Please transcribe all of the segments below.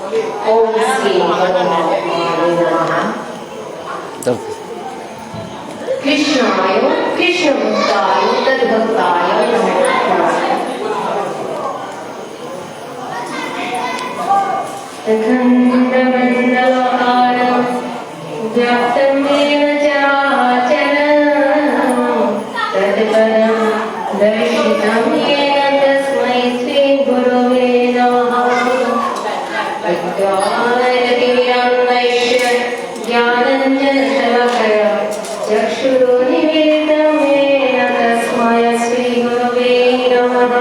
ओम श्री परमात्माने नमः। कृष्णाय कृष्णभक्ताय तद्भक्ताय नमः। अखण्डमण्डलहारं व्याप्तं येन चराचरं तत्पदं दर्शितं येन तस्मै श्रीगुरवे नमः। ज्ञानञ्जनशलाकया चक्षुरुन्मीलितं येन तस्मै श्रीगुरवे नमः।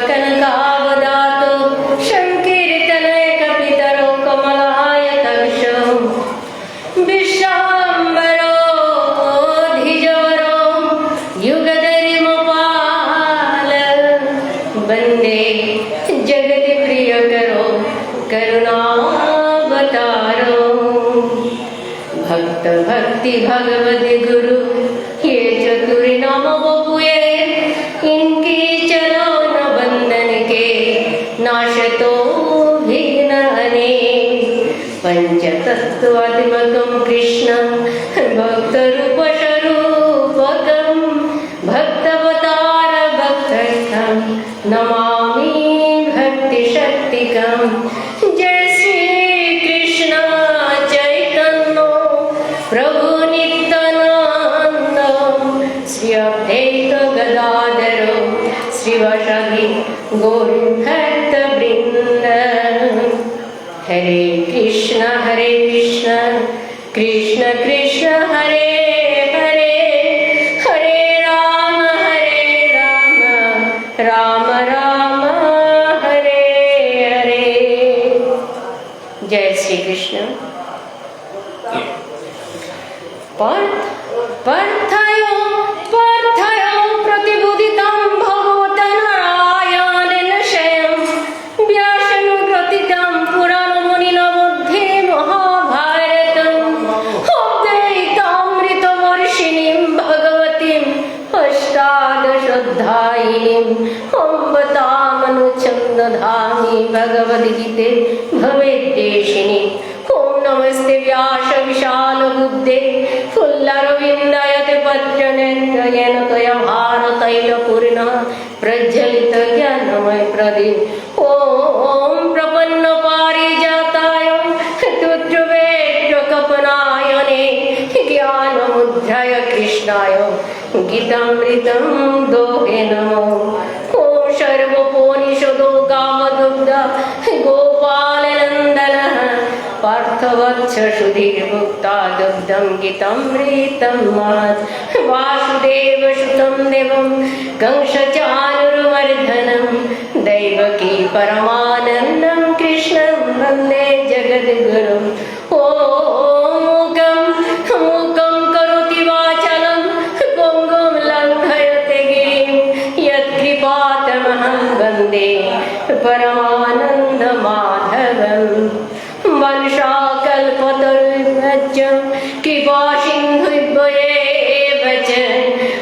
कनकावदातो संकीर्तनैकपितरो कमलायतक्षो विश्वाम्बरो धिजवरो युगधर्मपाल वन्दे जगत्प्रियकरो करुणावतारो भक्त भक्ति भगवति गुरु ये चतुर नाम बबुए इनकी चलो न बंधन के नाशतो भी न अने पंचतत्वात्मकं कृष्णं भक्तरूप स्वरूपकं भक्तवतार भक्तस्थं नमामि भक्तिशक्तिकं। जय श्री कृष्ण चैतन्य प्रभु नित्यानंद श्री अद्वैत गदाधर श्रीवासादि गौर भक्तवृंद। हरे कृष्ण कृष्ण कृष्ण हरे हरे हरे राम राम राम हरे हरे। जय श्री कृष्ण। पार्थयो प्रतिबुदितं भगवतनारायणेन स्वयं व्यासनुग्रथितं पुराणमुनिना मध्ये महाभारतम् अद्वैतामृतवर्षिणीं भगवतीम् अष्टादशोऽध्यायिनीम् अम्ब तामनुच्छन्दधामि भगवद्गीते भवेद्देशिनी। ओम नमस्ते व्यास विशाल बुद्धे फुल्लरविन्दायते पत्रनेत्र येन त्वया भारतैलपूर्णः प्रज्वलित ज्ञानमय प्रदीप। ओम प्रपन्न पारिजाताय तुष्ट्वेत्रकपनायने ज्ञानमुद्राय कृष्णाय गीतामृतं दोहे नमो। ओम सर्वोपनिषदो गावदुग्ध गोपालनन्दनः पार्थवत्स सुधीर्भुक्ता दुग्धं गीतामृतं महत्। वासुदेवसुतं देवं कंसचाणूरमर्दनं दैवकी परमानन्दं कृष्णं वन्दे जगद्गुरुम्। मूकं करोति वाचालं पङ्गुं लङ्घयते गिरिं यत्कृपातमहं वन्दे परमानन्दमाधवम्। वंशाकल्पतरुभ्यश्च कृपासिन्धुभ्येव च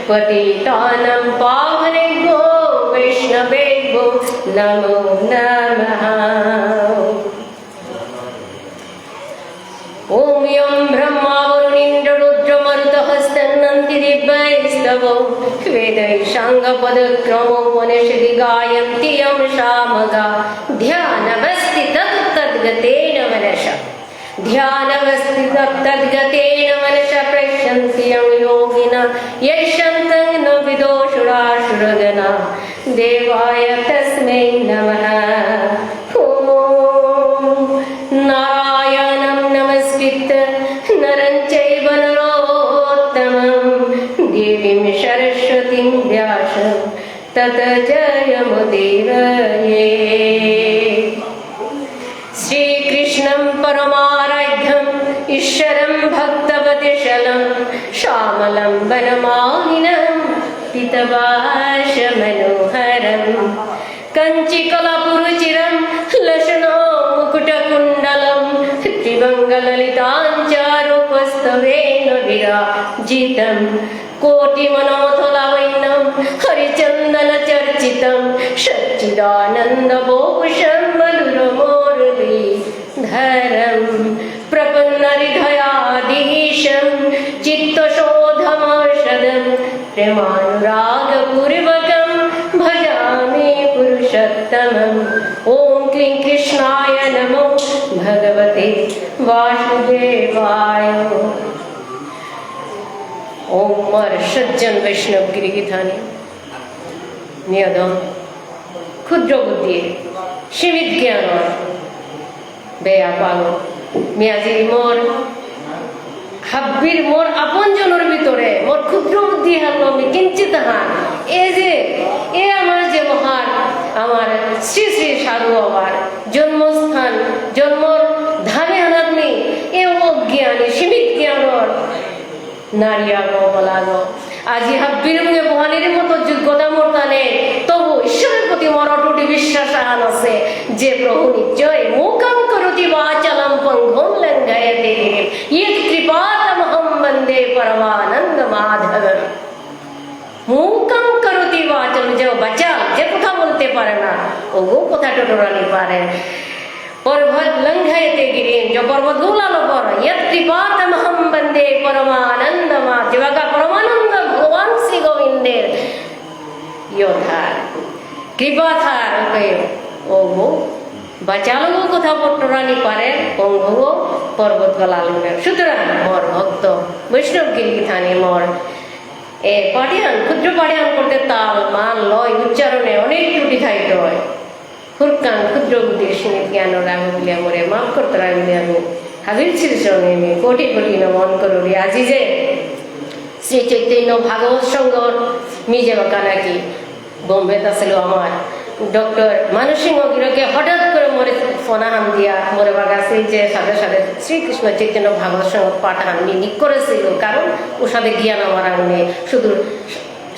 पतितानां पावनेभ्यो वैष्णवेभ्यो नमो नमः। ओम यं ब्रह्मा वरुणेन्द्र रुद्रमरुतः स्तन्नन्ति दिव्यैस्तवो वेदैः साङ्गपदक्रमो वनश्रुति गायन्ति यं सामगा ध्यानवस्थितस्तद्गतेन मनसा पश्यन्ति यं योगिनः यशन्तं न विदुषुरासुरगणा देवाय तस्मै नमः। नारायणं नमस्कृत्य नरं चैव नरोत्तमं देवीं सरस्वतीं व्यासं ततो जयमुदीरये। श्रीकृष्णं परमाराध्यम् ईश्वरं भक्तवत्सलं श्यामलं वनमालिनं पीतवासमनोहरं कञ्चिकलापुरुचिरं लसनो मुकुटकुण्डलं त्रिभङ्गललिताञ्चारुपस्तवेन विराजितं कोटि मनोथलावैनं हरिचंदन चर्चितं सच्चिदानंद भूषण मधुरमोरली धरम प्रपन्न हृदयाधीशं चित्तशोधमर्षदं प्रेमानुरागपूर्वकं भजामि पुरुषोत्तमम्। ओम क्लीं कृष्णाय नमो भगवते वासुदेवाय। ओम मर सज्जन वैष्णव गिरिगिधानी नियदम ক্ষুদ্র বুদ্ধি সীমিত জ্ঞান বেয়া পালো মিয়াজি মোর হাব্বির মোর আপনজনের ভিতরে মোর ক্ষুদ্র বুদ্ধি হারলো আমি কিঞ্চিত হান এ আমার যে মহান আমার শ্রী শ্রী সাধু বাবার জন্মস্থান জন্মর ধামে আনাদনি এ অজ্ঞানী সীমিত জ্ঞানর নারিয়াগো বলাগো আজি হাব্বির মুখে বহানির মতো যোগ্যতা মোর কানে তবু ঈশ্বরের প্রতি মোর অটুট বিশ্বাস আন আছে যে প্রভু নিশ্চয় মুখম করতি বাচলম পঙ্গম লঙ্ঘয়তে গিরিম ইয়ৎ কৃপাতমহম বন্দে পরমানন্দ মাধবম। মুখম করতি বাচলম যে বাচাল যে কথা বলতে পারে না ওগো কথা টটরানি পারে पर्वत लंघयते गिरिम जो पर्वत गुलालो पर यत् कृपातमहं वंदे परमानंदमा जीवाका परमानंद भगवान श्री गोविंदे योधार कृपाधार कयो ओगो बचालो কথা পটরানি পারে ওগো पर्वत গলালো সুতরাং মোর ভক্ত বৈষ্ণব গিরিধানী মোর এ পাঠিয়ান ক্ষুদ্র পাঠিয়ান করতে তাল মান লয় উচ্চারণে অনেক ত্রুটি থাইতে হয় হুরকান ক্ষুদ্র বুদ্ধির সীমিত জ্ঞান রাখো বলে মোরে মাফ করতে রাখলে আমি হাবির শ্রীচরণে আমি কোটি কোটি নমন করি। আজি যে শ্রী চৈতন্য ভাগবত সংঘর মিজে বাঁকা নাকি বোম্বেত আসছিল আমার ডক্টর মানসিংহ গিরকে হঠাৎ করে মোরে ফোনাহান দিয়া মোরে বাগাছে যে সাথে সাথে শ্রীকৃষ্ণ চৈতন্য ভাগবত সংঘ পাঠান নিক করেছিল কারণ ওর সাথে জ্ঞান আমার আগে শুধু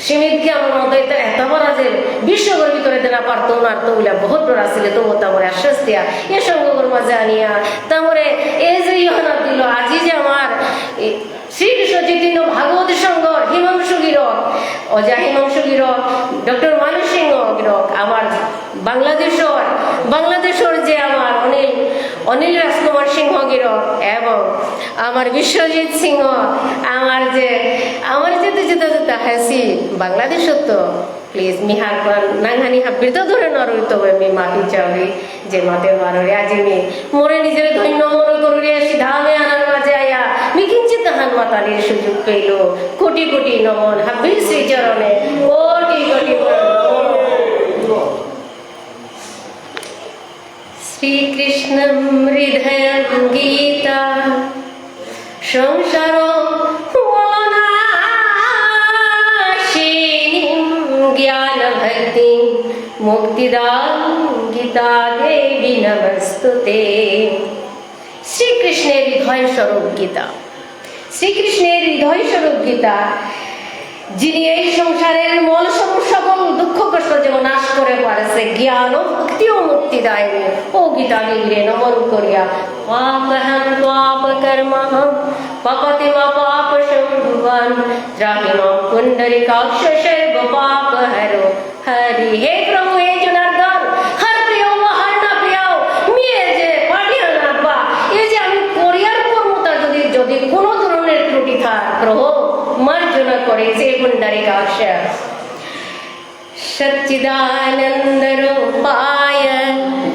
সীমিত জ্ঞান মধ্যে এত বড় যে বিশ্বর ভিতরে দেনা পারতো না তো বলে বহুত বড় ছিল তবু তামরে আশ্বাস দিয়া এ সঙ্গর মাঝে আনিয়া তামরে এই যে ইহনা দিল আজি যে আমার শ্রীকৃষ্ণ চৈতন্য ভাগবত সংঘর হিমাংশু গিরক অজা হিমাংশু গিরক ডক্টর মানসিংহ গিরক আমার বাংলাদেশের যে আমার অনিল রাজকুমার সিংহ গিরক এবং আমার বিশ্বজিৎ সিংহ আমার যেতে যেতে যেতে হাসি বাংলাদেশ তো প্লিজ মিহার নাংহানি হাব্বির তো ধরে নরইত আমি মাফি চাবি যে মাতে মারে আজি মি মোরে নিজের ধন্য মনে করি আসি ধামে আনার মাঝে আয়া মি কিঞ্চিত হান মাতালির সুযোগ পেল কোটি কোটি নমন হাব্বির শ্রীচরণে কোটি কোটি শ্রীকৃষ্ণম হৃদয়ং গীতা সংসার ज्ञान भक्ति मुक्तिदान गीता देवी नमस्तुते। श्री कृष्णेर हृदय स्वरूप गीता श्रीकृष्णेर हृदय स्वरूप गीता যিনি এই সংসারের মল সকল দুঃখ কষ্ট যেমন নাশ করে পারেছে জ্ঞান ও ভক্তি ও মুক্তি দায়নি ও গীতা দেবীরে নমন করিয়া পাপহং পাপ কর্মহং পাপতি মা পাপ সম্ভুবন ত্রাহিমাং পুণ্ডরিকাক্ষ সর্ব পাপ হরো হরি। হে প্রভু হে জনার্দন হর প্রিয় হর না প্রিয় মিয়ে যে পাঠিয়ে রাখবা এই যে আমি করিয়ার কর্মতা যদি কোনো ধরনের ত্রুটি থাক প্রভু মার্জনা করে যে পুণ্ডরিকাক্ষ सच्चिदानंद रूपाय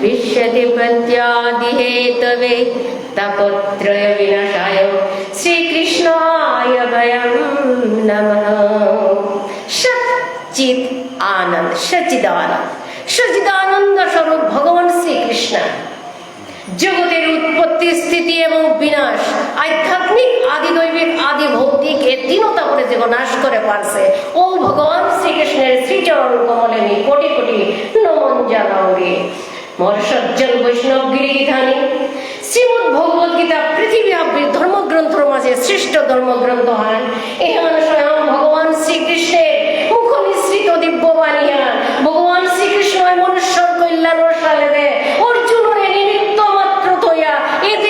विश्वधिपत्यादि हेतवे तापत्रय विनाशाय श्री कृष्णाय वयं नमः। सच्चिद आनंद सच्चिदानंद स्वरूप भगवान श्री कृष्ण जगतेर उत्पत्ति स्थिति एवं विनाश आध्यात्मिक आदि दैविक आदि भौतिक ए तीनोटा करे जे नाश करे पारছে ও ভগবান শ্রীকৃষ্ণের শ্রীচরণ কমলে নি কোটি কোটি নমন জানাওরে। মোর সজ্জন বৈষ্ণব গিরিধানী শ্রীমদ্ ভগবত গীতা পৃথিবীর ধর্মগ্রন্থর মাঝে শ্রেষ্ঠ ধর্মগ্রন্থ হন এহান স্বয়ং ভগবান শ্রীকৃষ্ণের মুখ নিঃসৃত দিব্য বাণী হন ভগবান শ্রীকৃষ্ণ মনুষ্যর কল্যাণের সালে দে অর্জুনের নিমিত্ত মাত্র তয়া এতে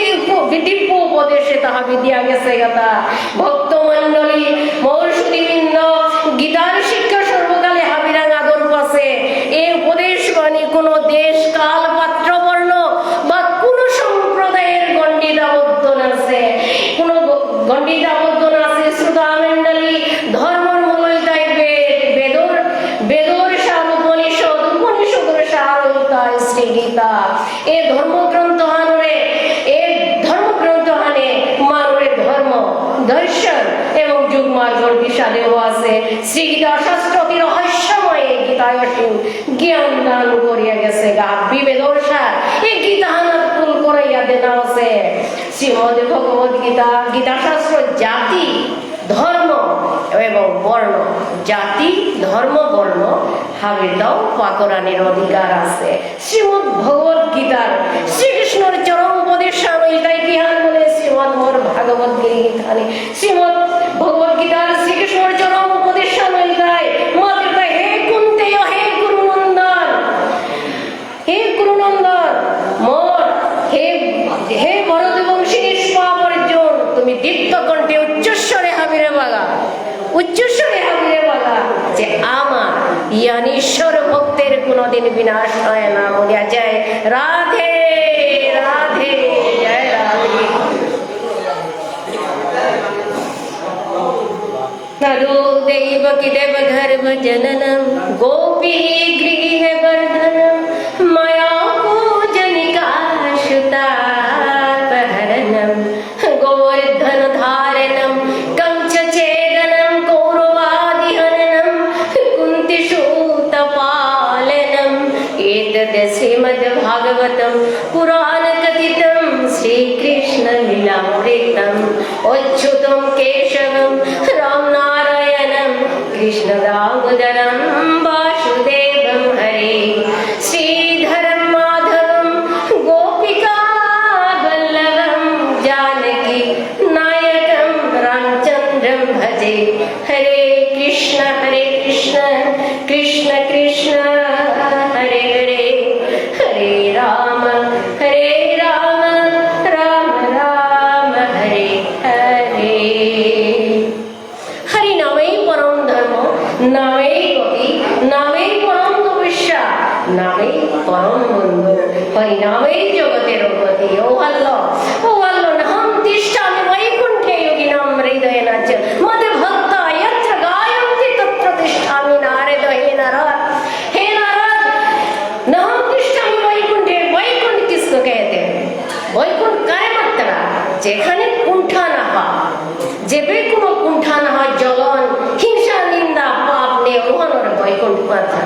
দিব্য উপদেশে তাহা বিদ্যা গেছে গাতা ভক্ত মণ্ডলী মোর সুদীবিন্দু কুমারগড় বিষাদেও আছে। শ্রীগীতা শাস্ত্রটি রহস্যময়, গীতায় অসীম জ্ঞান দান করিয়া গেছে গা বিবেদর সার এই গীতা হানাত কুল করাইয়া দেনা আছে। শ্রীমদ ভগবত গীতা গীতা শাস্ত্র জাতি ধর্ম এবং বর্ণ, জাতি ধর্ম বর্ণ হাবির দাও পাকরানির অধিকার আছে। শ্রীমদ ভগবত গীতার শ্রীকৃষ্ণের চরম উপদেশ তাই কিহান বলে শ্রীমদ মোর ভাগবত গীতানি শ্রীমদ ভগবত গীতার শ্রীকৃষ্ণের চরম উপদেশ তাই মাদের তাই হে কুন্তে হে গুরুনন্দন, হে গুরুনন্দন মোর হে হে ভরত বংশী নিষ্পাপ অর্জুন, তুমি দীপ্ত কণ্ঠে উচ্চস্বরে হাবিরে বাগা, উচ্চস্বরে হাবিরে বাগা যে আমার ইয়ানীশ্বর ভক্তের কোনদিন বিনাশ হয় না। বলিয়া যায় রাধে রাধে, জয় রাধে। नरो देवकी देव गर्भ जननम गोपी गृह वर्धनम माया पूजनिका सुतापहरणम गोवर्धन धारणम कंच छेदनम कौरवादिहरणम कुंती सूत पालनम एतद् श्रीमद् भागवतम पुराण कथितम श्री कृष्ण लीलामृतम अच्युतम केशवम राम नारायणम कृष्ण दामोदरम वासुदेवम हरे श्रीधरम माधवम गोपिका वल्लभम जानकी नायकम रामचंद्रम भजे। हरे कृष्ण कृष्ण कृष्ण हरे हरे, हरे राम राम राम हरे हरे। हरि नामे परम धर्म, नामे गति, नामे परम तपस्या, नामे परम बंधु, हरि नामे जगतेर गति। ओ हल्लो नाम तिष्ठामि वैकुंठे योगिनां हृदयेन च मद भक्ता यत्र गायन्ति तत्र तिष्ठामि नारदेन नारद। हे नारद, नाम तिष्ठामि वैकुंठे, वैकुंठ किसको कहते हैं? वैकुंठ काय मात्रा যেখানে কুণ্ঠা না হয়, যেবে কোনো কুণ্ঠা না হয়, জ্বলন হিংসা নিন্দা পাপ নিয়ে ওখানোর বৈকুণ্ঠ মাত্রা।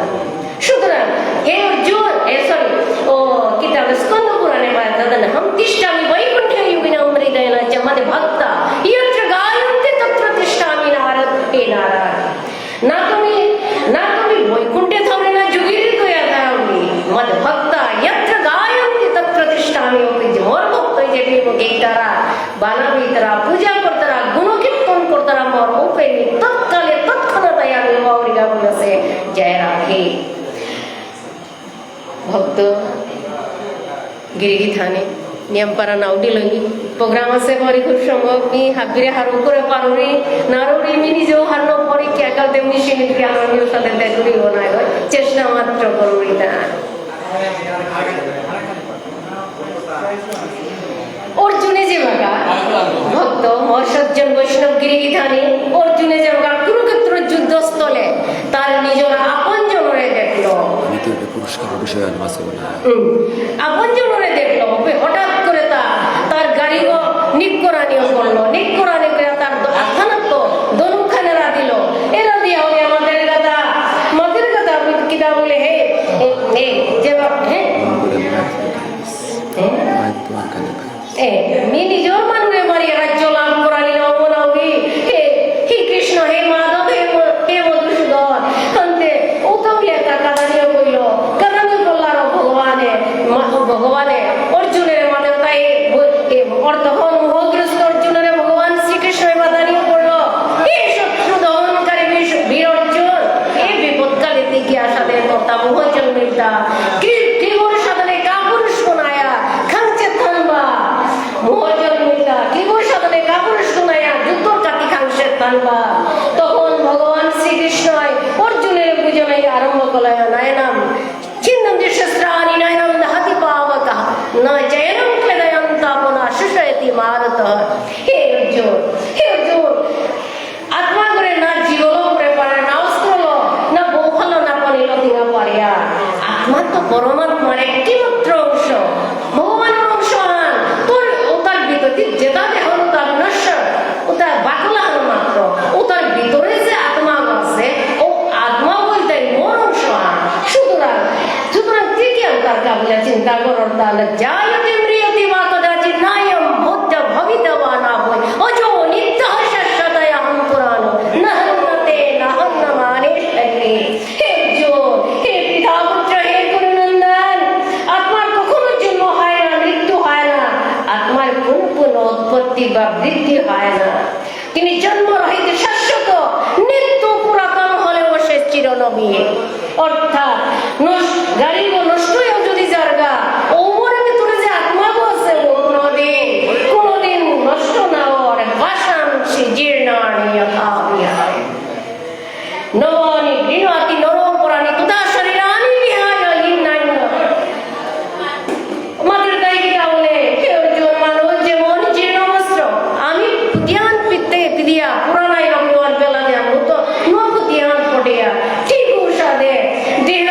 সুতরাং হে অর্জুন সরি ও কিতাব স্কন্দ পুরাণে দাদা हम तिष्ठामि वैकुंठे योगिनां हृदयेन च मद भक्ता यत्र गायन्ति तत्र तिष्ठामि नारद। हे नारद, ना तुम्ही वैकुंठे थांबले ना जुगिरी कया थांबली मद भक्ता यत्र गायन्ति तत्र तिष्ठामि। मोर भक्त जे गीतारा बालाबीतरा पूजा करतारा गुणकीर्तन करतारा मोर प्रेमी तत्काले तत्क्षणात আমি বাউরিগা বলেছে জয় রাধে। ভক্ত গিরিগি থানে নিয়মপারা নাউডি লই প্রোগ্রাম আছে পরে খুব সম্ভব মি হাবিরে হারু করে পারুরি নারুরি মি নিজেও হারনো পরে কি একাল তেমনি সিমিতকে আমার নিউ সাথে দেখুরি বানায় চেষ্টা মাত্র করুরি তা। অর্জুনে যে বাগা ভক্ত মোর সজ্জন বৈষ্ণব গিরিগি থানে অর্জুনে যে বাগা কুরুক্ষেত্র যুদ্ধস্থলে তার নিজের আপন জনরে দেখলো, আপন জনরে দেখলো, হঠাৎ করে তার গাড়িও নিকরানিও করলো, নিকরানি করে তার আখানাত্ম দনুখানেরা দিল। এরা দিয়ে হবে আমাদের গাদা কিতা বলে হে যে মি নিজের মানুষে মারি রাজ্য লাভ করানি নবনাউরি হে কৃষ্ণ হে মাধব হে মধুসূদন অন্তে ও তো একটা কাদানিও কইল, কাদানি করলার ভগবানে অর্জুনের মাঝে তাই অর্ধহন মোহগ্রস্ত অর্জুনের ভগবান শ্রীকৃষ্ণ বাদানিও করলো। এই শত্রু দহনকারী বীর অর্জুন এই বিপদকালে দিকে আসাদের কথা মোহজন মিলতা ত্রিগুণ সাধনে কাপুরুষ কোনায়া খাংচে থানবা মোহজন মিলতা ত্রিগুণ সাধনে কাপুরুষ কোনায়া যুদ্ধর কাটি খাংচে থানবা। তখন ভগবান শ্রীকৃষ্ণ অর্জুনের বুঝাই আরম্ভ করলেন নয়নম ছিন্নন্তি শস্ত্রাণি নয়নম দহতি পাবকঃ ন জয়নম ক্লেদয়ন্তাপনা শুষয়তি মারতঃ। হে অর্জুন আত্মা করে না জীবন করে পারে না অস্ত্র না বৌফল না পনিল দিনা পারিয়া আত্মা তো পরমাত্মার একটি মাত্র অংশ, ভগবানের অংশ আন তোর ওটার বিপরীত যেটা দেহ তার নশ্বর ওটা বাকলা মাত্র ওটার न जायते म्रियते वा कदाचित् नायं भूत भवितवानाभूय अजो नित्यः शाश्वतोऽहं पुराणो न हन्यते न हन्यमाने शरीरे। हे अर्जुन, हे पिता पुत्र, हे गुरुनंदन, आत्मार কখনো জন্ম হয় না, মৃত্যু হয় না, আত্মার কোনো উৎপত্তি বা বৃদ্ধি হয় না। তিনি জন্ম রহিত শাশ্বত নিত্য পুরাতন হলেও সে চিরনবী। অর্থাৎ গাড়ি নষ্ট হয়েও যদি জায়গা ওমরের ভিতরে যে আত্মা বসে কোনদিন নষ্ট না হওয়ার বাসাংশী জীর্ণানি যথা বিহায় নবানি গৃহাতি নরপরাণি তথা শরীরানি বিহায় হিন্নান্য। আমাদের দায়িত্ব বলে হে অর্জুন, মানুষ যেমন জীর্ণ বস্ত্র আমি ধ্যান পিদিয়া পুরানায় রবিবার বেলা দেয়া মতো নব ধ্যান পটিয়া ঠিক ঔষধে দেহ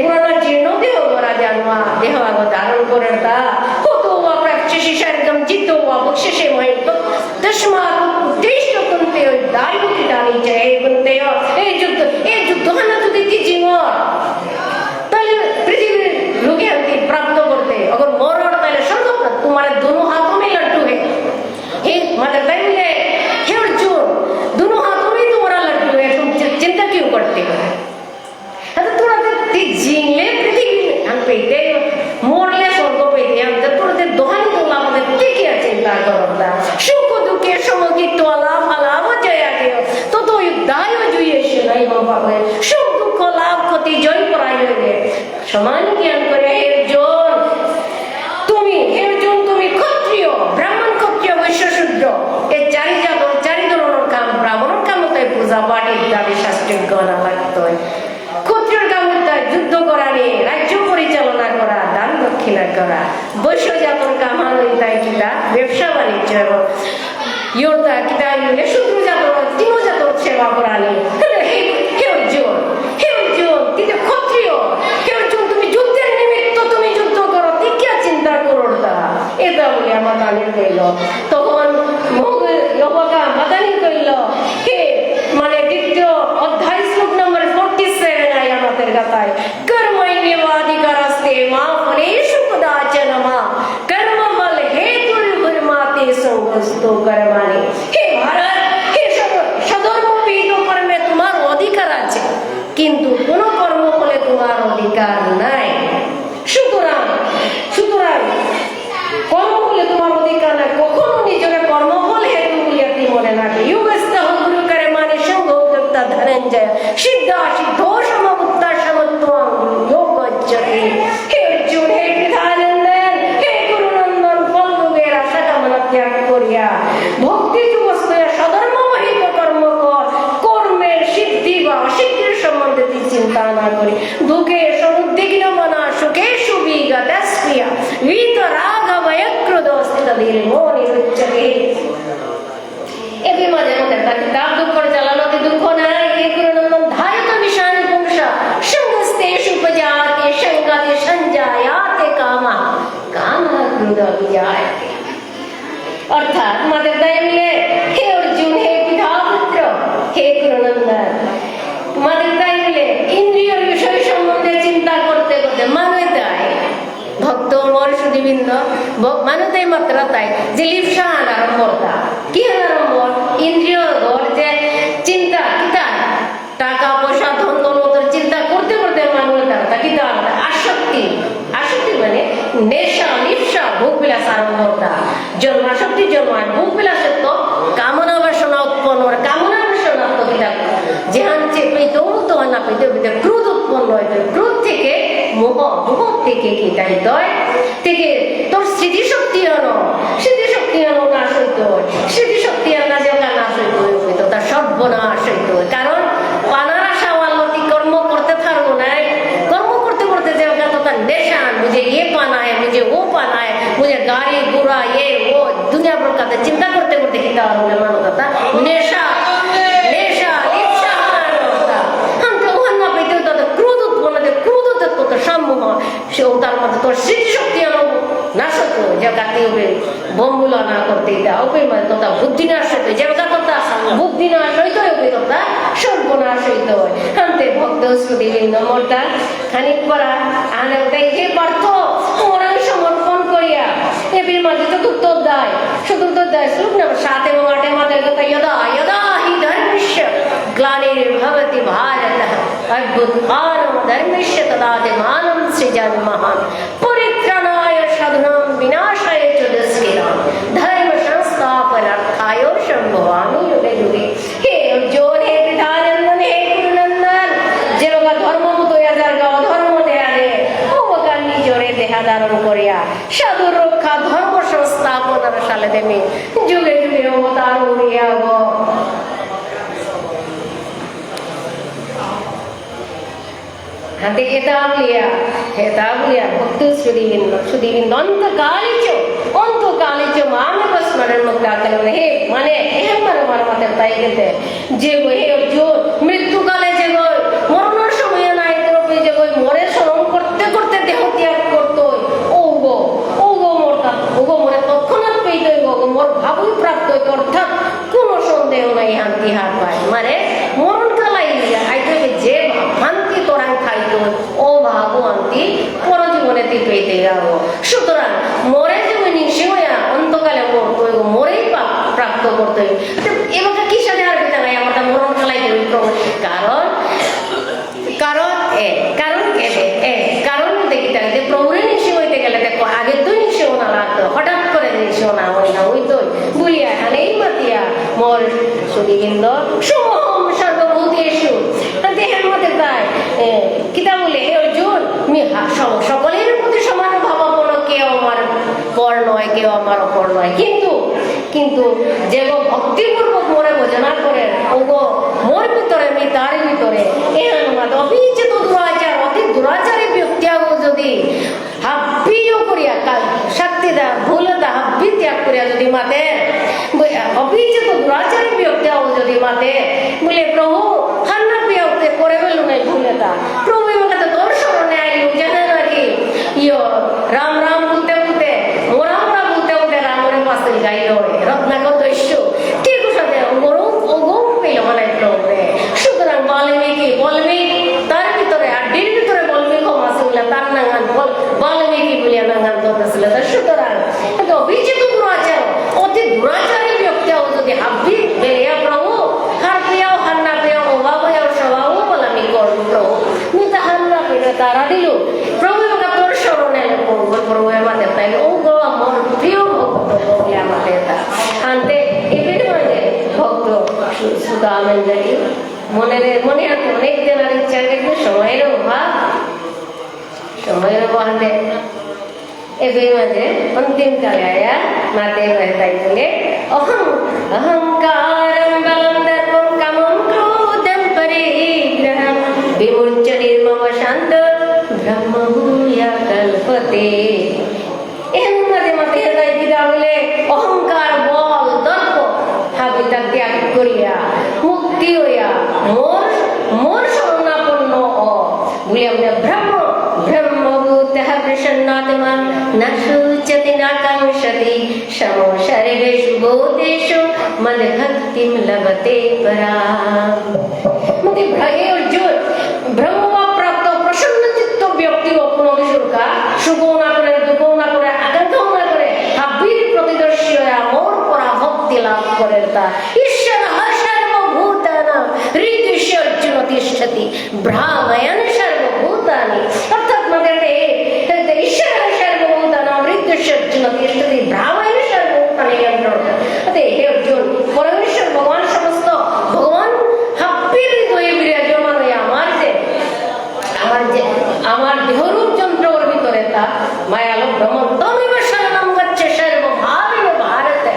পুরানা জীর্ণ দেহ করা জানোয়া দেহ ধারণ করে তা কত প্রাচ্যশী একদম জিত বক্ষে মহিত তস্মাৎ উদ্দেশ্য কুন্তে দায়ু কিটানি চাই কুন্তে এই যুদ্ধ না যদি জীবন তাহলে পৃথিবীর লোকে প্রাপ্ত করতে अगर मरण তাহলে স্বর্গ तुम्हारे दोनों हाथों में लड्डू है। हे मतलब पहले हे अर्जुन, दोनों हाथों में तुम्हारा लड्डू है, तुम चिंता क्यों करते हो? आता थोड़ा ते जिंगले पृथ्वी हम पेटे मोरले स्वर्ग पेटे हम तर थोड़ा ते दोहानी तोला मध्ये ते क्या चिंता करता सुख दुखे समगित लाभ लाभ जया गयो तो युद्धाय जुये नाही बाबा सुख दुख लाभ ক্ষতি জয় পরাজয় রে সমান জ্ঞান করে। হে अर्जुन, তুমি ক্ষত্রিয়, ব্রাহ্মণ, ক্ষত্রিয়, বৈশ্য, শূদ্র এই চারি ধরনের কাম ব্রাহ্মণের কাম হতে পূজা পাঠ ইত্যাদি শাস্ত্রে গণা লাগত। ক্ষত্রিয়র কাম হতে যুদ্ধ করা নিয়ে রাজ্য পরিচালনা করা, দান দক্ষিণা করা। বৈশ্য জাতর কাম তাই কিনা ব্যবসা বাণিজ্য এবং ইয়োতা কিনা শূদ্র জাতর তিন জাতর সেবা করা নিয়ে। হে অর্জুন, কিন্তু ক্ষত্রিয় হে অর্জুন, তুমি যুদ্ধের নিমিত্ত তুমি যুদ্ধ করো, তুই কে চিন্তা করো তা এটা বলে আমার দানি কইল। তখন মাদানি কইল হে মানে দ্বিতীয় অধ্যায় শ্লোক নম্বর 47 আয় আমাদের গাতায় কর্মণ্যবাধিকারস্তে মা ফলেষু কদাচন মা কর্মফল হেতুর ভূর্মাতে সঙ্গস্তু কর্মাণি। হে ভারত, হে সধর্মবিদ কর্মে তোমার অধিকার আছে, কিন্তু কোন কর্মফলে তোমার অধিকার নাই। সুতরাং কর্মফলে তোমার অধিকার নাই, কখনো নিজের কর্মফল হেতু বলিয়া তুই মনে রাখি। যুগস্থ গুরু করে মানে সঙ্গ উদ্যোক্তা ধনঞ্জয় সিদ্ধা সিদ্ধ সমবুত্তা সমত্বং যোগজ্জতি। হে অর্জুন, হে পিতানন্দন, হে গুরুনন্দন, ফলভোগের আশা কামনা ত্যাগ করিয়া ভক্তি যুগস্থ সধর্মবাহিত কর্ম কর। কর্মের সিদ্ধি বা অসিদ্ধির সম্বন্ধে তুই চিন্তা না করি দুঃখে সমুদ্বিগ্ন মনা সুখে সুবিগতস্প্রিয়া वीतरागवयक्रोधोस्तदीर मोनिरुच्यते। এতে মাঝে মধ্যে তাকে তাপ দুঃখ চালানোতে দুঃখ নাই। হে গুরুনন্দন, ধায়ত বিষাণ পুংস সঙ্গস্তেষু উপজাতে সঙ্গাতে সঞ্জায়াতে কামা কামা ক্রোধ বিজায়তে। অর্থাৎ মাদের দায় মিলে হে অর্জুন, হে পিতা পুত্র, হে গুরুনন্দন, মাদের দায় মিলে ইন্দ্রিয় বিষয় সম্বন্ধে চিন্তা করতে করতে মানুষ দেয় ভক্ত মরশুদিবৃন্দ মানুষই মাত্র তাই যে লিপসা আরম্ভতা কি আরম্ভ ইন্দ্রিয় ঘর যে চিন্তা কিতা টাকা পয়সা ধন দৌলতের চিন্তা করতে করতে মানুষ তারা কিতা আসক্তি মানে নেশা লিপসা ভোগ বিলাস আরম্ভতা জন্মাসক্তি জন্মায় ভোগ বিলাসের তো কামনা বাসনা উৎপন্ন কামনা বাসনা তো কিতা যেহান চেপে দৌড়তো না পেতে পেতে ক্রোধ উৎপন্ন হয়। ক্রোধ থেকে মোহ থেকে কি তাই থেকে তোর স্মৃতিশক্তি আনো নাশ হইতো। স্মৃতিশক্তি আনা যে নাশ হইতো তার সর্বনাশ হইতো। কারণ পানার আশা আল্লাহ কর্ম করতে থাকবো নাই, কর্ম করতে করতে যে তার নেশা मुझे ये पाना है, मुझे वो पाना है, मुझे गाड़ी घोड़ा ये वो दुनिया प्रकार चिंता करते करते किता मानो था नेशा সম্মোহ সে তার মধ্যে তোর স্মৃতিশক্তি আনো নাশ হতো যে কাটি বোমগুলো না করতে তোতা বুদ্ধি নাশ হইতো যে কথা বুদ্ধি নাশ হইতো তোতা সর্বনাশ হইতো। হান্তে ভক্ত শ্রুতি মর্তা খানিক পরা আনে হে পার্থ এর মাঝে চতুর্থ অধ্যায় শ্লোক নম্বর 7 এবং 8 এর মাঝে কথা यदा यदा हि धर्मस्य ग्लानिर्भवति भारतः अभ्युत्थानं धर्मस्य तदात्मानं सृजाम्यहं परित्राणाय साधूनां विनाशाय च दुष्कृतां धर्म संस्थापनार्थाय संभवामि युगे युगे। हे अर्जुन, हे पितानंदन, हे गुरुनंदन, যে লোক ধর্মমত হইয়া যার অধর্ম দেয়া রে ওকা নিজরে দেহা ধারণ করিয়া সাধু রক্ষা ধর্ম সংস্থাপনার সালে দেমি যুগে যুগে অবতার হইয়া গো। হাতে এতাব লিয়া ভক্ত সুদীবিন্দ অন্তকালিচ মানব স্মরণ মুক্তাকল হে মানে এহেম মার মাতে তাই গেতে যে গো হে অর্জুন মৃত্যুকালে যে গো মরণের সময় নাই তরফে যে গো মরে স্মরণ করতে করতে দেহ ত্যাগ করতো ও গো মরে তৎক্ষণাৎ পেইত গো মোর ভাবই প্রাপ্ত হইত অর্থাৎ কোনো সন্দেহ নাই শান্তি হাত পায় মানে মরণ কালাই আইতে যে শান্তি তোরাং খাইতো ও ভাবো শান্তি পরজীবনেতে পেইতে যাবো। সুতরাং মরে জীবন নিঃসিংহয়া অন্তকালে মরতো মরেই প্রাপ্ত করতে এবার কি সাথে আর পিতা নাই আমার মরণ কালাই কারণ দেখিতে যে প্রভুরে নিঃসিংহ হইতে গেলে দেখো আগে তো নিঃসিংহ না লাগতো হঠাৎ করে নিঃসিংহ না হইতো বলিয়া হানেই মাতিয়া মোর সুদীবিন্দ সমহম সর্বভূতেষু দেহের মধ্যে তাই কিতা বলে হে অর্জুন সকলের প্রতি সমান ভাবাপন্ন কেউ আমার পর নয় কেউ আমার অপর নয় কিন্তু যে ভক্তিপূর্বক মনে বোঝনা করে ওগো মোর ভিতরে আমি তার ভিতরে অবিচিত দুরাচার অতি দুরাচারী ব্যক্তি যদি হাব্বিও করিয়া শক্তি দা ভুল দা হাব্বি ত্যাগ করিয়া যদি মাতে অবিচিত দুরাচারী ব্যক্তি যদি মাতে বলে প্রভু হান্না পিয়াতে করে ফেলু নাই ভুলে তা প্রভু আমাকে তোর স্মরণে আইলু জানে নাকি রাম রাম বলতে বলতে মোরাম রাম বলতে বলতে রামের পাশে গাইল রত্নাকর দৈশ্য ঠিক সাথে ওগো পেল মানে প্রভু। সুতরাং বাল্মীকি তার ভিতরে আড্ডির ভিতরে বাল্মীকি মাসুল্লাহ তার নাঙ্গান বাল্মীকি বলিয়া নাঙ্গান ধরতেছিল। সুতরাং অভিজিত দুরাচার অতি দুরাচারী ব্যক্তি যদি হাব্বি বেরিয়া প্রভু হার প্রিয়াও হার না প্রিয়াও অভাব হইয়াও স্বভাবও বলে আমি করব প্রভু আমি তাহার না পেলে তারা দিল প্রভু আমাকে তোর স্মরণে এলে প্রভু আমাদের তাই ও গো আমার প্রিয় ভক্ত বলে আমাদের তা আনতে এবার মানে ভক্ত সুদামেন্দ্রী মনে আছে অনেক জনের ইচ্ছা কিন্তু সময়ের অভাবে এবার মাঝে অন্তিম কালে আয়া মাতে তাই বলে অহংকারম বলম দর্পম কামম ক্রোধম পরিগ্রহম বিমুচ্য নির্মম শান্ত ব্রহ্ম ভূয়া কল্পতে। এর মাঝে তাই কিতা বলে অহংকার বল দর্প হাবিতা ত্যাগ করিয়া মুক্তি হইয়া মোর শরণাপন্ন বলিয়া ব্রহ্মভূতঃ প্রসন্নাত্মা ন শুচ্যতি ন কাঙ্ক্ষতি সমো সর্বেষু ভূতেষু মদ্ভক্তিম লভতে পরাম। মানে হে অর্জুন ব্রহ্মপ্রাপ্ত প্রসন্ন চিত্ত ব্যক্তি কোনো সুখও না করে দুঃখও না করে আকাঙ্ক্ষাও না করে হাব্বির প্রতিদর্শী হয়ে মোর পরা ভক্তি লাভ করে তা ঈশ্বর সর্বভূতানাং হৃদয়স্য অর্জুন তিষ্ঠতি ভ্রাময়ন সর্বভূতানি অর্থাৎ আমাদের ঈশ্বর সর্বভূতানাং হৃদয়স্য অর্জুন তিষ্ঠতি ভ্রাময়ন সর্বভূতানি হে অর্জুন পরমেশ্বর ভগবান সমস্ত ভগবান হাব্বির হৃদয়ে বিরাজমান হয়ে আমার দেহরূপ যন্ত্রের ভিতরে তা মায়ালো ভ্রমণ তমেব শরণম গচ্ছ সর্বভাবেন ভারতে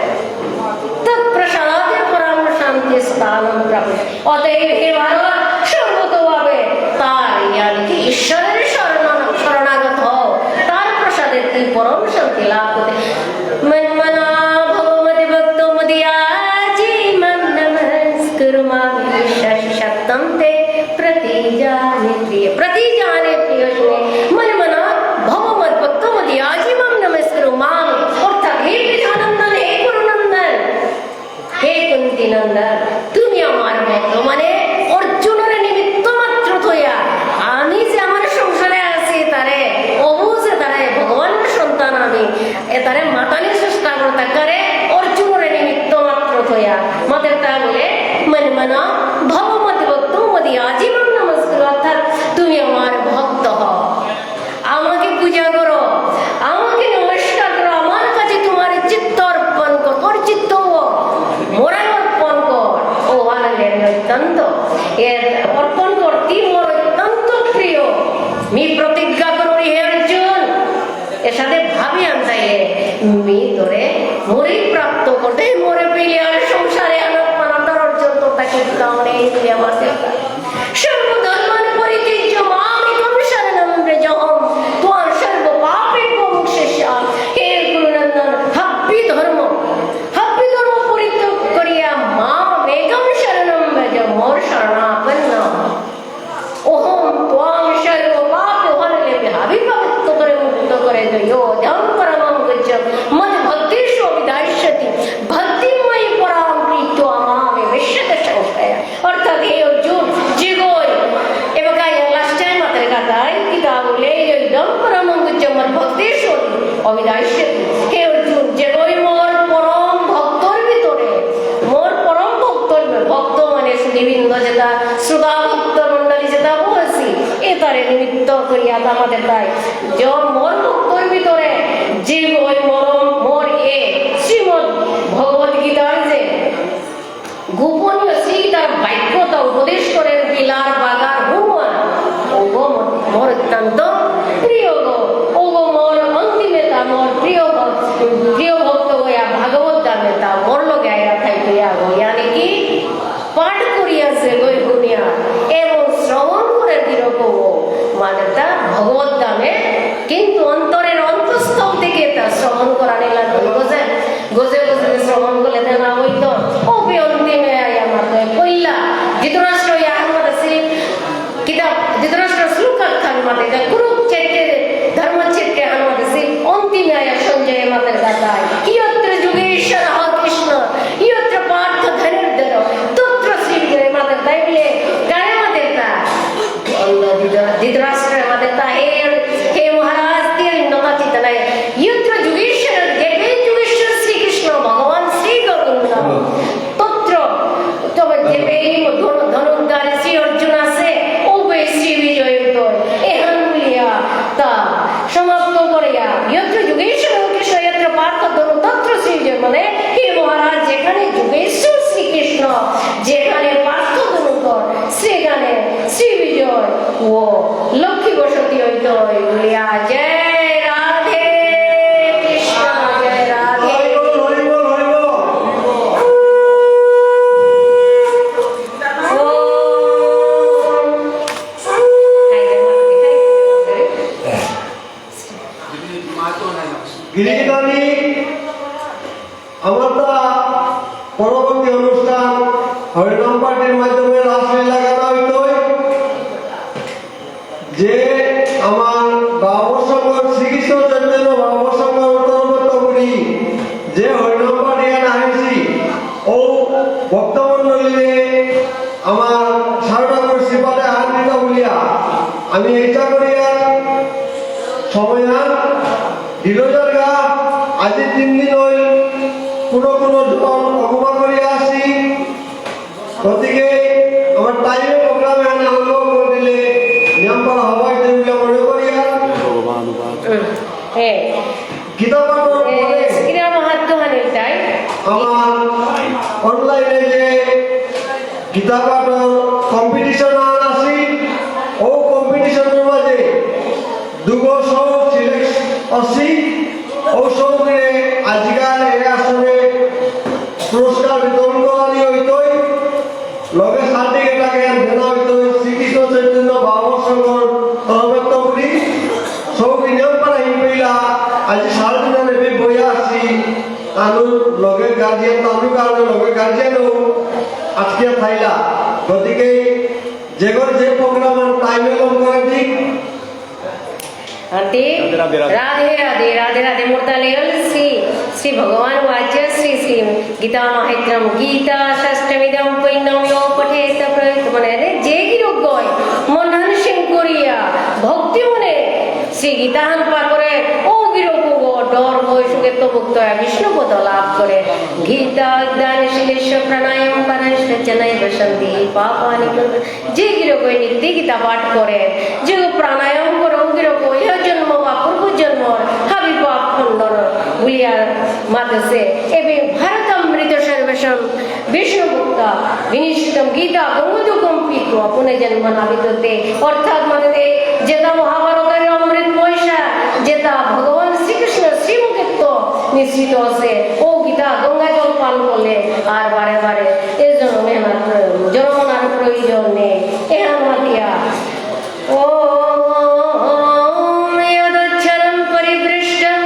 তৎপ্রসাদে পরম শান্তি স্থানম প্রাপ্ত। অতএব হে ভারত সর্বতোভাবে তার ইয়ানি ঈশ্বরের শরণাগত হও তার প্রসাদে তুই পরম শান্তি লাভ করতে। মন্মনা ভগবতে ভক্ত মদিয়াজি মন নমস্কুরু মামি শক্তম তে प्रतिजाने प्रिय शुने मन मना भगवत भक्त मदियाजी मम नमस्कुरु माम अर्थात हे पितानंदन हे गुरुनंदन हे कुंती नंदन তুমি আমার ভক্ত মানে অর্জুনের নিমিত্ত মাত্র থইয়া আমি যে আমার সংসারে আছি তারে অবুঝে তারে ভগবানের সন্তান আমি এ তারে মাতা অত্যন্ত অর্পণ করতে মোর অত্যন্ত প্রিয় মি প্রতিজ্ঞা করি হে অর্জুন এর সাথে ভাবি আনতাইলে মি ধরে মোরে প্রাপ্ত করতে মোরে পেলে আর সংসারে আনন্দ মানন্দার অর্জন তো তাকে কারণে এই আমার দেবতা সর্বধর্মান পরিত্যাজ্য মামেকং শরণং ব্রজহম ত্বং সর্ব পাপেভ্যো মোক্ষয়িষ্যা হে গুরুনন্দন হাপ্পি ধর্ম পরিত্যাগ করিয়া মামেকং শরণং ব্রজ মোর শরণাপন্ন ওহম ত্বং সর্ব পাপ হরলে বিহাবিভক্ত করে মুক্ত করে দয়ো ধম পরমং গচ্ছম মদ ভক্তিষু অভিধাস্যতি ভক্তিময়ী পরাম প্রীত্য মামে বিশ্বতে সংশয় অর্থাৎ হে অর্জুন জিগোয় এবার লাস্ট টাইম মাত্র কথায় কিতাব বলে ধম পরমং গচ্ছম মদ ভক্তিষু অভিধাস্যতি হে অর্জুন জিগোয় মোর পরম ভক্তর ভিতরে মোর পরম ভক্তর ভক্ত মানে বিভিন্ন যেটা শ্রোতা ভক্ত মন্ডলী যেটা বলছি এ তারে নিমিত্ত করিয়া আমাদের প্রায় জন মোর ভক্তর ভিতরে যে ওই মরম মোর এ শ্রীমদ ভগবত গীতার যে গোপনীয় শ্রীগীতার বাক্যতা উপদেশ করেন বিলার বাগার ভগবান ওগো মোর অত্যন্ত প্রিয় গো ওগো মোর অন্তিমেতা মোর প্রিয় ভক্ত হইয়া ভাগবত দামেতা মোর লগে আয়া থাইয়া গো ইয়ানি কি পাঠ করিয়াছে গই গুনিয়া এবং শ্রবণ করে দিরকম মানেটা ভগবত দামে কিন্তু অন্তরের অন্তঃস্থল থেকে তা শ্রবণ করা নিলা গজে গজে গজে শ্রবণ করলে না হইতো ওপি অন্তিমে আমার কইলা ধৃতরাষ্ট্র ইয়ার শ্রী কিতাব ধৃতরাষ্ট্র শ্লোকাত খান মাতে কুরুক্ষেত্রে ধর্মক্ষেত্রে আমার শ্রী অন্তিমে আয়া সঞ্জয় মাতের গাথায় ইয়ত্র যুগেশ্বর কৃষ্ণ ইয়ত্র পার্থ ধনুর্ধর তত্র শ্রী বিজয় মাতের তাইলে গায়ে মাতের তা ধৃতরাষ্ট্র মাতের তা হে মহারাজ তেল নকা চিতনায় ইয়ত্র যুগেশ্বর দেবে যুগেশ্বর শ্রীকৃষ্ণ ভগবান শ্রী গোবিন্দ তত্র তবে দেবে ধনুর্ধারী শ্রী অর্জুন আছে ও বে শ্রী বিজয় এহান বলিয়া তা সমাপ্ত করিয়া ইয়ত্র যুগেশ্বর কৃষ্ণ ইয়ত্র পার্থ ধনু তত্র শ্রী বিজয় মানে হে মহারাজ যেখানে যুগেশ্বর শ্রীকৃষ্ণ যেখানে পার্থ ধনুধর সেখানে শ্রী বিজয় ও লক্ষ্মী বসতি হইত বলিয়া জয় রাধে কৃষ্ণ জয় রাধে গিরিধারী আমরা পরবর্তী অনুষ্ঠান হরিনাম পার্টির মাধ্যমে রাসলীলা গানা হইত যে আমার বাবসঙ্গ শ্রীকৃষ্ণ চৈতন্য বাবসঙ্গ অন্তর্গত করি যে হরিনাম পার্টি আইছি ও ভক্তমন্ডলীরে আমার সারঠাকুর শ্রীপাদে আনন্দিত বলিয়া আমি এইটা করিয়া সময় দীর্ঘজার্গা আজি 3 দিন হইল কোনো জন অপমান করিয়া আসি গতিকে আমার টাইমে প্রোগ্রামে আনন্দ করে দিলে নিয়ম করা হবাই বলে মনে করিয়া গীতা পাঠর আমার অনলাইনে যে গীতা পাঠর কম্পিটিশন আসি ও কম্পিটিশনের মাঝে দুগো সব সিলেক্ট আসি ও সঙ্গে আজকাল এ আসলে পুরস্কার বিতরণ করা হইতই লগে সার্টিফিকেটটাকে দেওয়া হইতই শ্রীকৃষ্ণ চৈতন্য বাবসঙ্গর তরফের করি সব নিয়ম করা হইলা আজি সারাদিন নেবে বইয়া আসি আনু লগে গার্জিয়ান আনু কারণে লগে গার্জিয়ানও আজকে থাইলা গতিকে যেগর যে প্রোগ্রাম টাইমে কম করে ঠিক राधे राधे राधे राधे मूर्तलेवल श्री भगवान वाच्य श्री श्री गीता माहित्रम गीता षष्ठमिदं पुण्यम यो पठेत प्रयुक्त मने जे गिरोग गय मनन शंकरिया भक्ति मने श्री गीताहन पा करे ओ गिरोग गो डर भय सुखे तो भक्त विष्णु पद लाभ करे गीता ज्ञान शिलेश प्राणायाम पारायण जनय बसंती पापानि जे गिरोग गय नित्य गीता पाठ करे जे प्राणायाम करे ओ गिरोग जन्म বা পূর্ব জন্মর হাবি পাপ খণ্ডন বলিয়া মাতেছে এবং ভারতামৃত সর্ব সন্তোষম বিষ্ণুভুক্তা বিনিষ্ঠিতম গীতা গঙ্গোদকম্পিত অপনে জন্মনাবিদতে অর্থাৎ মানে যেটা মহাভারতের অমৃত পয়সা যেটা ভগবান শ্রীকৃষ্ণ শ্রীমুখেত্ব নিশ্চিত আছে ও গীতা গঙ্গা জল পান করলে আর বারে বারে এই জন্মনার প্রয়োজন নেই এহান মাতিয়া ও यदक्षरं परिपृष्टं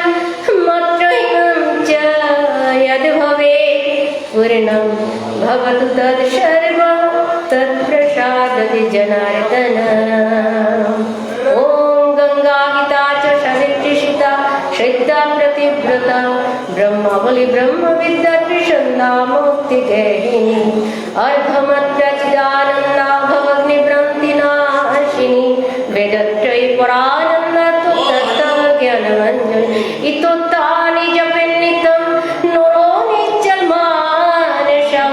मात्रहीनं च यद्भवे पूर्णं भवतु तत्सर्वं तत्प्रसादति जनार्दन ॐ गंगा गीता च सवित्रिषिता श्रद्धा प्रतिव्रता ब्रह्मावली ब्रह्मविद्या त्रिसन्धा मुक्तिगेहिनी अर्धमत्रचिदानन्दा भवग्निभ्रान्तिनाशिनी वेदत्रयी परानन्दा ज्ञानमञ्जन इतोत्तानि जपेन्नितं नुरो निश्चलमानसा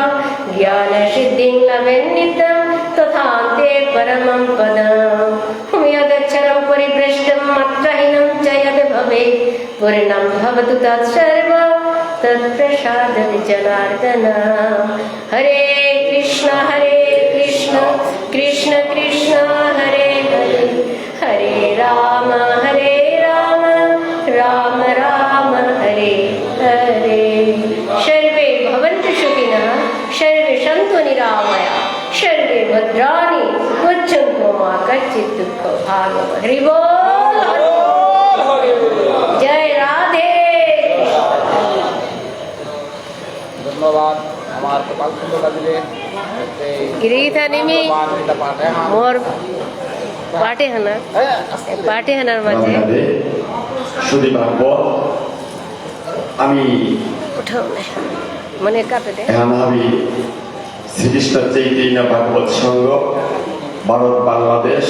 ज्ञानसिद्धिं लभेन्नितं तथान्ते परमं पदम् यदक्षरं परिभ्रष्टं मात्रहीनं च यद् भवेत् पूर्णं भवतु तत्सर्वं तत्प्रसादति जनार्दन हरे कृष्ण कृष्ण कृष्ण हरे हरे हरे राम राम राम हरे हरे सर्वे भवन्तु सुखिनः सर्वे सन्तु निरामया सर्वे भद्राणि पश्यन्तु मा कश्चित् दुःखभाग् हरि बोल जय राधे ধন্যবাদ আমার কপাল কুণ্ডলা দিলে गिरीथानी में मोर पाटे हनार माঝে শুধু ভাগবত আমি উঠাও না মনে কাটে দে এখন আমি শ্রীকৃষ্ণ চৈতন্য ভাগবত সংঘ ভারত বাংলাদেশ